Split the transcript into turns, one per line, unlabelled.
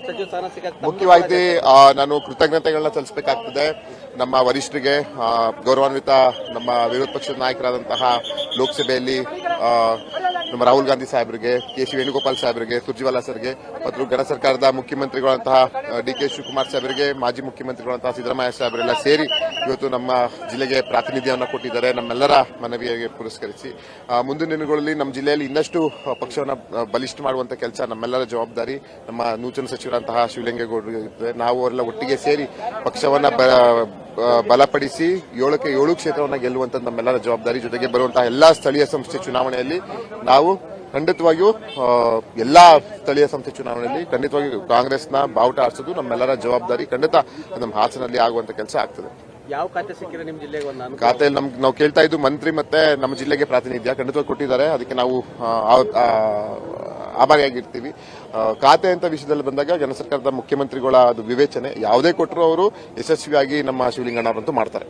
ಸಚಿವ ಸ್ಥಾನ ಸಿಗಕ್ಕೆ
ಮುಖ್ಯವಾಗಿ ನಾನು ಕೃತಜ್ಞತೆಗಳನ್ನ ಸಲ್ಲಿಸಬೇಕಾಗ್ತದೆ ನಮ್ಮ ವರಿಷ್ಠರಿಗೆ, ಗೌರವಾನ್ವಿತ ನಮ್ಮ ವಿರೋಧ ಪಕ್ಷದ ನಾಯಕರಾದಂತಹ ಲೋಕಸಭೆಯಲ್ಲಿ ನಮ್ಮ ರಾಹುಲ್ ಗಾಂಧಿ ಸಾಹೇಬರಿಗೆ, ಕೆ.ಸಿ. ವೇಣುಗೋಪಾಲ್ ಸಾಹೇಬರಿಗೆ, ಸುರ್ಜಿವಾಲಾ ಸರ್ಗೆ ಮತ್ತು ಗಣ ಸರ್ಕಾರದ ಮುಖ್ಯಮಂತ್ರಿಗಳಂತಹ ಡಿ.ಕೆ. ಶಿವಕುಮಾರ್ ಸಾಹೇಬರಿಗೆ, ಮಾಜಿ ಮುಖ್ಯಮಂತ್ರಿಗಳಂತಹ ಸಿದ್ದರಾಮಯ್ಯ ಸಾಹೇಬರೆಲ್ಲ ಸೇರಿ ಇವತ್ತು ನಮ್ಮ ಜಿಲ್ಲೆಗೆ ಪ್ರಾತಿನಿಧ್ಯವನ್ನು ಕೊಟ್ಟಿದ್ದಾರೆ. ನಮ್ಮೆಲ್ಲರ ಮನವಿಗೆ ಪುರಸ್ಕರಿಸಿ ಮುಂದಿನ ದಿನಗಳಲ್ಲಿ ನಮ್ಮ ಜಿಲ್ಲೆಯಲ್ಲಿ ಇನ್ನಷ್ಟು ಪಕ್ಷವನ್ನು ಬಲಿಷ್ಠ ಮಾಡುವಂತ ಕೆಲಸ ನಮ್ಮೆಲ್ಲರ ಜವಾಬ್ದಾರಿ. ನಮ್ಮ ನೂತನ ಸಚಿವರಂತಹ ಶಿವಲಿಂಗೇಗೌಡರು ನಾವು ಅವರೆಲ್ಲ ಒಟ್ಟಿಗೆ ಸೇರಿ ಪಕ್ಷವನ್ನ ಬಲಪಡಿಸಿ 7ಕ್ಕೆ 7 ಕ್ಷೇತ್ರವನ್ನು ಗೆಲ್ಲುವಂತ ನಮ್ಮೆಲ್ಲರ ಜವಾಬ್ದಾರಿ. ಜೊತೆಗೆ ಬರುವಂತಹ ಎಲ್ಲಾ ಸ್ಥಳೀಯ ಸಂಸ್ಥೆ ಚುನಾವಣೆಯಲ್ಲಿ ನಾವು ಖಂಡಿತವಾಗಿಯೂ ಎಲ್ಲಾ ಸ್ಥಳೀಯ ಸಂಸ್ಥೆ ಚುನಾವಣೆಯಲ್ಲಿ ಖಂಡಿತವಾಗಿಯೂ ಕಾಂಗ್ರೆಸ್ನ ಬಾವುಟ ಆರಿಸೋದು ನಮ್ಮೆಲ್ಲರ ಜವಾಬ್ದಾರಿ. ಖಂಡಿತ ನಮ್ಮ ಹಾಸನಲ್ಲಿ ಆಗುವಂತ ಕೆಲಸ ಆಗ್ತದೆ.
ಯಾವ ಖಾತೆ ಸಿಕ್ಕಿದ್ರೆ ನಿಮ್ಮ ಜಿಲ್ಲೆಗೆ
ಖಾತೆಯಲ್ಲಿ ನಾವು ಕೇಳ್ತಾ ಇದ್ದು ಮಂತ್ರಿ ಮತ್ತೆ ನಮ್ಮ ಜಿಲ್ಲೆಗೆ ಪ್ರಾತಿನಿಧ್ಯ ಖಂಡಿತವಾಗಿ ಕೊಟ್ಟಿದ್ದಾರೆ. ಅದಕ್ಕೆ ನಾವು ಆಭಾರಿಯಾಗಿರ್ತೀವಿ. ಖಾತೆ ಅಂತ ವಿಷಯದಲ್ಲಿ ಬಂದಾಗ ಜನ ಸರ್ಕಾರದ ಮುಖ್ಯಮಂತ್ರಿಗಳ ಅದು ವಿವೇಚನೆ ಯಾವುದೇ ಕೊಟ್ಟರು ಅವರು ಯಶಸ್ವಿಯಾಗಿ ನಮ್ಮ ಶಿವಲಿಂಗಣ್ಣವರಂತೂ ಮಾಡ್ತಾರೆ.